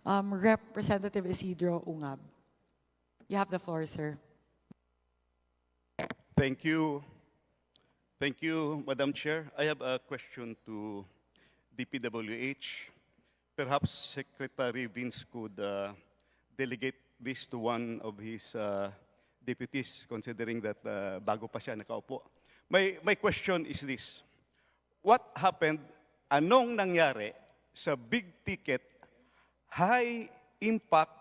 Representative Isidro Ungab. You have the floor, sir. Thank you. Thank you, Madam Chair. I have a question to DPWH. Perhaps Secretary Vince could delegate this to one of his deputies, considering that bago pa siya nakaupo. My question is this. What happened, anong nangyari sa big ticket, high impact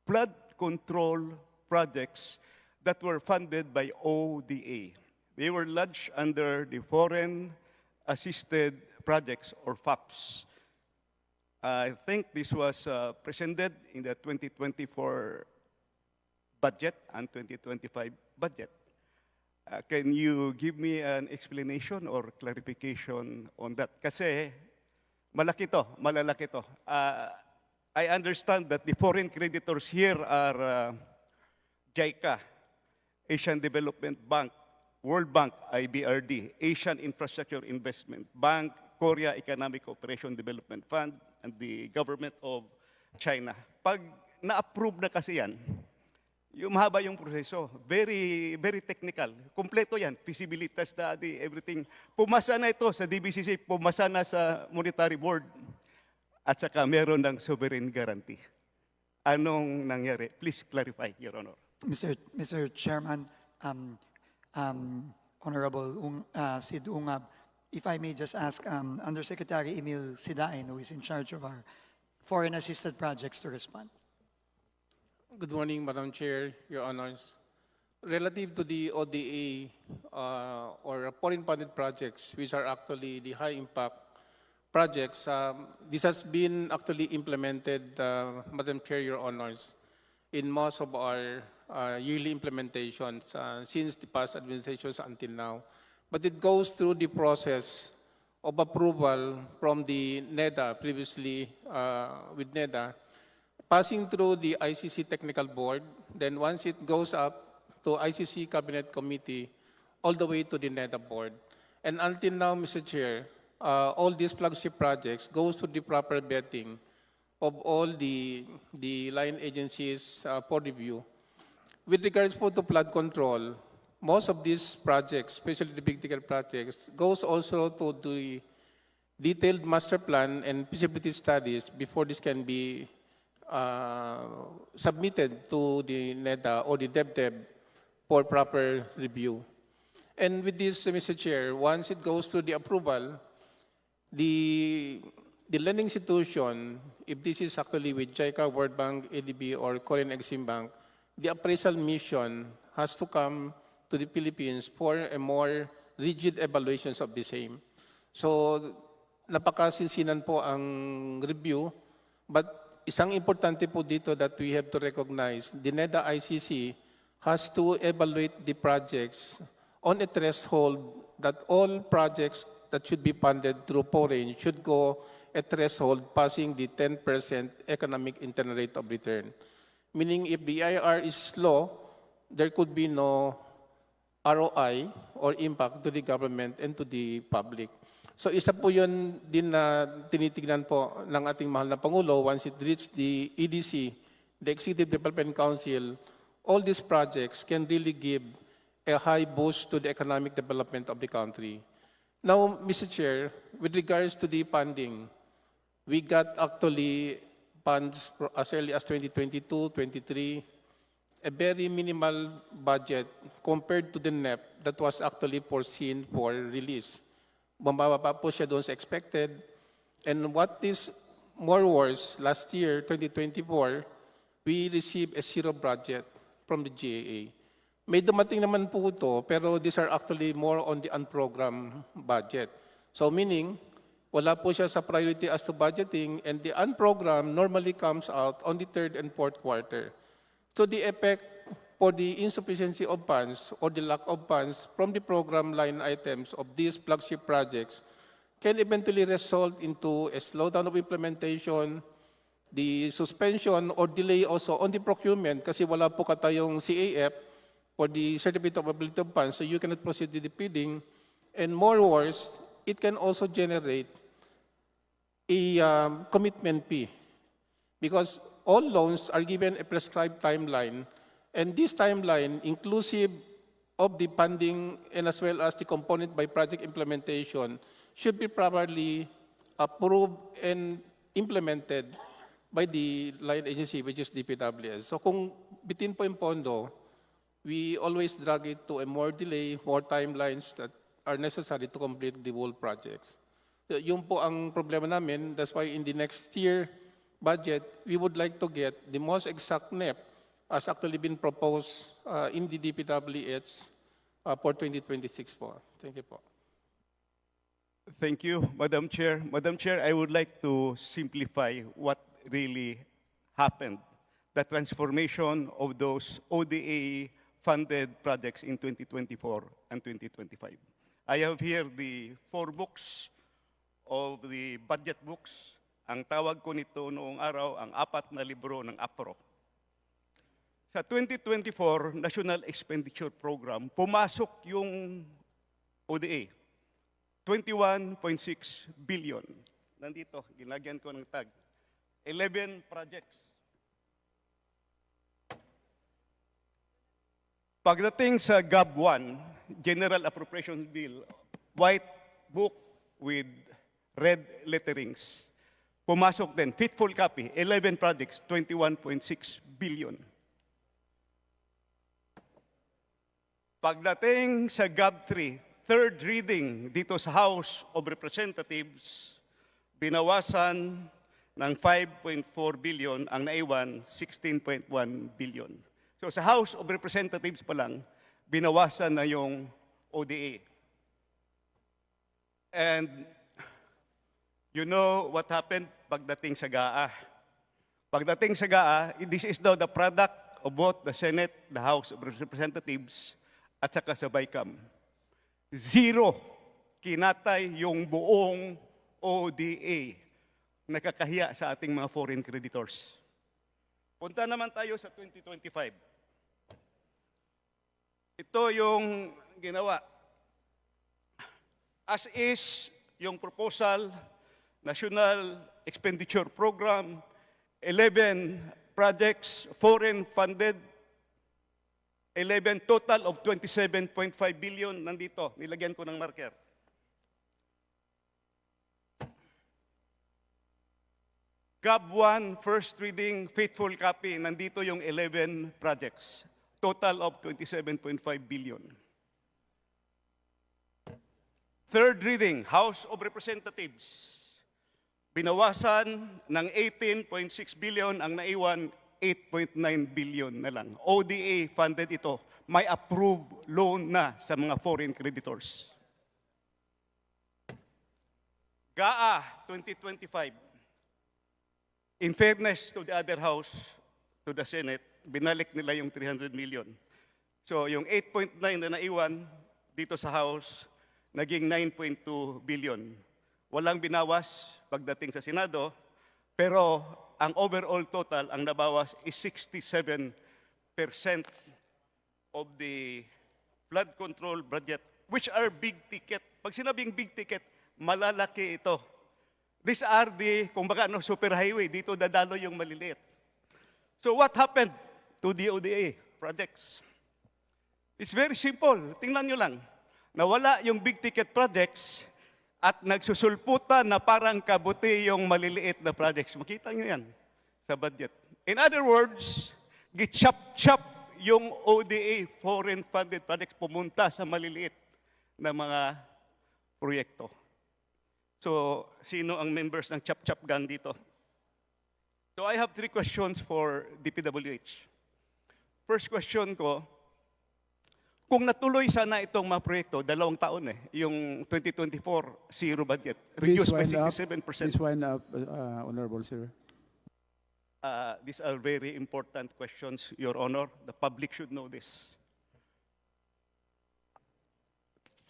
flood control projects that were funded by ODA? They were lodged under the Foreign Assisted Projects, or FAPs. I think this was presented in the 2024 budget and 2025 budget. Can you give me an explanation or clarification on that? Kasi malaki to, malalaki to. I understand that the foreign creditors here are JICA, Asian Development Bank, World Bank, IBRD, Asian Infrastructure Investment Bank, Korea Economic Cooperation Development Fund, and the government of China. Pag na-approve na kasi yan, yung mahaba yung proseso, very technical. Kompleto yan, feasibility study, everything. Pumasa na ito sa DBCC, pumasa na sa Monetary Board, at saka meron ng sovereign guarantee. Anong nangyari? Please clarify, Your Honor. Mr. Chairman, Honorable Sid Ungab, if I may just ask Undersecretary Emil Sidain, who is in charge of our foreign assisted projects, to respond. Good morning, Madam Chair, Your Honors. Relative to the ODA or foreign-funded projects, which are actually the high-impact projects, this has been actually implemented, Madam Chair, Your Honors, in most of our yearly implementations since the past administrations until now. But it goes through the process of approval from the NEDA, previously with NEDA, passing through the ICC Technical Board, then once it goes up to ICC Cabinet Committee, all the way to the NEDA Board. And until now, Mr. Chair, all these flagship projects goes to the proper vetting of all the line agencies for review. With regards to flood control, most of these projects, especially the big ticket projects, goes also to the detailed master plan and feasibility studies before this can be submitted to the NEDA or the DepDep for proper review. And with this, Mr. Chair, once it goes through the approval, the lending institution, if this is actually with JICA, World Bank, ADB, or Korean Exim Bank, the appraisal mission has to come to the Philippines for a more rigid evaluations of the same. So, napakasinsinan po ang review, but isang importante po dito that we have to recognize, the NEDA ICC has to evaluate the projects on a threshold that all projects that should be funded through foreign should go a threshold passing the 10% economic internal rate of return. Meaning if the IR is low, there could be no ROI or impact to the government and to the public. So isa po yun din na tinitignan po ng ating mahal na Pangulo once it reaches the EDC, the Executive Development Council, all these projects can really give a high boost to the economic development of the country. Now, Mr. Chair, with regards to the funding, we got actually funds as early as 2022, 23, a very minimal budget compared to the NEP that was actually foreseen for release. Bumababa po siya doon sa expected. And what is more worse, last year, 2024, we received a zero budget from the GAA. May dumating naman po ito, pero these are actually more on the unprogrammed budget. So meaning, wala po siya sa priority as to budgeting, and the unprogrammed normally comes out on the third and fourth quarter. So the effect for the insufficiency of funds or the lack of funds from the program line items of these flagship projects can eventually result into a slowdown of implementation, the suspension or delay also on the procurement kasi wala po katayong CAF for the Certificate of Ability of Funds, so you cannot proceed with the bidding. And more worse, it can also generate a commitment fee because all loans are given a prescribed timeline, and this timeline, inclusive of the funding and as well as the component by project implementation, should be properly approved and implemented by the line agency, which is DPWS. So kung bitin po yung pondo, we always drag it to a more delay, more timelines that are necessary to complete the whole projects. So, yun po ang problema namin. That's why in the next year budget, we would like to get the most exact NEP as actually been proposed in the DPWH for 2026 po. Thank you po. Thank you, Madam Chair. Madam Chair, I would like to simplify what really happened, the transformation of those ODA-funded projects in 2024 and 2025. I have here the 4 books of the budget books. Ang tawag ko nito noong araw, ang 4 na libro ng APRO. Sa 2024 National Expenditure Program, pumasok yung ODA, 21.6 billion. Nandito, ginagyan ko ng tag. 11 projects. Pagdating sa GAB 1, General Appropriations Bill, white book with red letterings, pumasok din, fitful copy, 11 projects, 21.6 billion. Pagdating sa GAB 3, third reading dito sa House of Representatives, binawasan ng 5.4 billion, ang naiwan 16.1 billion. So sa House of Representatives pa lang, binawasan na yung ODA. And you know what happened pagdating sa GAA. Pagdating sa GAA, this is now the product of both the Senate, the House of Representatives, at saka sa BICAM. 0 kinatay yung buong ODA. Nakakahiya sa ating mga foreign creditors. Punta naman tayo sa 2025. Ito yung ginawa. As is, yung proposal, National Expenditure Program, 11 projects, foreign funded, 11 total of 27.5 billion nandito. Nilagyan ko ng marker. GAB 1, first reading, faithful copy, nandito yung 11 projects. Total of 27.5 billion. Third reading, House of Representatives. Binawasan ng 18.6 billion, ang naiwan 8.9 billion na lang. ODA funded ito. May approved loan na sa mga foreign creditors. GAA 2025. In fairness to the other house, to the Senate, binalik nila yung 300 million. So yung 8.9 na naiwan dito sa House, naging 9.2 billion. Walang binawas pagdating sa Senado, pero ang overall total, ang nabawas is 67% of the flood control budget, which are big ticket. Pag sinabing big ticket, malalaki ito. These are the, kumbaga, superhighway. Dito dadalo yung maliliit. So what happened to the ODA projects? It's very simple. Tingnan nyo lang. Nawala yung big ticket projects at nagsusulputan na parang kabuti yung maliliit na projects. Makita nyo yan sa budget. In other words, gichap-chap yung ODA foreign funded projects pumunta sa maliliit na mga proyekto. So, sino ang members ng Chap-Chap Gang dito? So, I have 3 questions for DPWH. First question ko, kung natuloy sana itong mga proyekto, 2 taon yung 2024 zero budget, reduced by 67%. Please wind up, Honorable Sir. These are very important questions, Your Honor. The public should know this.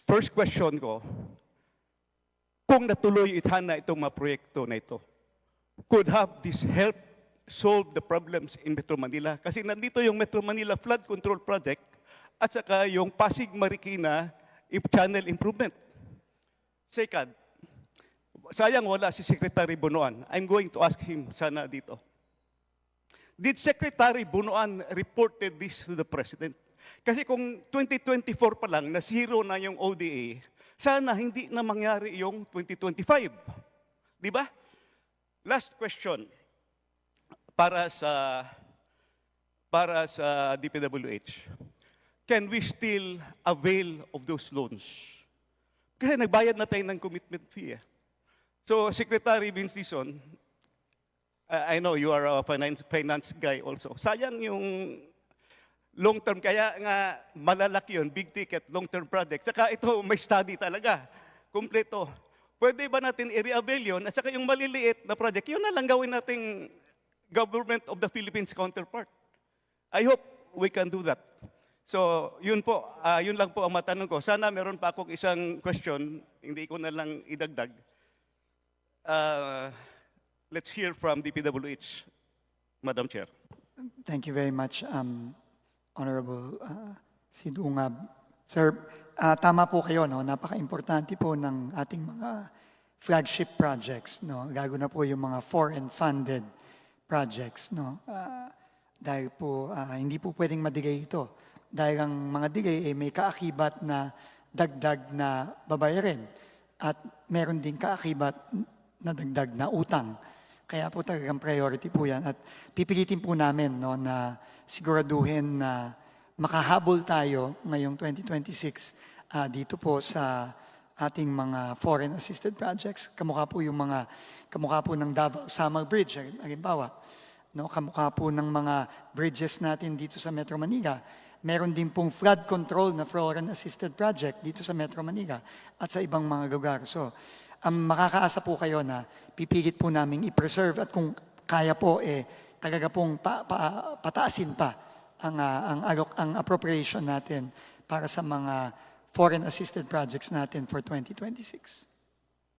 First question ko, kung natuloy itana itong mga proyekto na ito, could have this help solve the problems in Metro Manila? Kasi nandito yung Metro Manila Flood Control Project at saka yung Pasig Marikina Channel Improvement. Second, sayang wala si Secretary Bonoan. I'm going to ask him sana dito. did Secretary Bunuan reported this to the President? Kasi kung 2024 pa lang, na zero na yung ODA, sana hindi na mangyari yung 2025. Di ba? Last question para sa DPWH. Can we still avail of those loans? Kasi nagbayad na tayo ng commitment fee. So, Secretary Vince Dizon, I know you are a finance guy also. Sayang yung long-term, kaya nga malalaki yun, big ticket, long-term project. Saka ito, may study talaga, kumpleto. Pwede ba natin i-reavail yun? At saka yung maliliit na project, yun na lang gawin nating Government of the Philippines counterpart. I hope we can do that. So, yun po, yun lang po ang matanong ko. Sana meron pa akong isang question, hindi ko na lang idagdag. Let's hear from DPWH, Madam Chair. Thank you very much, Honorable Sid Ungab. Sir, tama po kayo, no? Napaka-importante po ng ating mga flagship projects, no? Gago na po yung mga foreign funded projects, no? Dahil po hindi po pwedeng madigay ito. Dahil ang mga digay ay may kaakibat na dagdag na babayarin at meron din kaakibat na dagdag na utang. Kaya po talagang priority po yan. At pipilitin po namin, no, na siguraduhin na makahabol tayo ngayong 2026 dito po sa ating mga foreign assisted projects. Kamukha po ng Davao Samal Bridge, halimbawa. No, kamukha po ng mga bridges natin dito sa Metro Manila. Meron din pong flood control na foreign assisted project dito sa Metro Manila at sa ibang mga lugar. So, makakaasa po kayo na pipilit po namin i-preserve at kung kaya po, talaga pong pataasin pa ang appropriation natin para sa mga foreign assisted projects natin for 2026.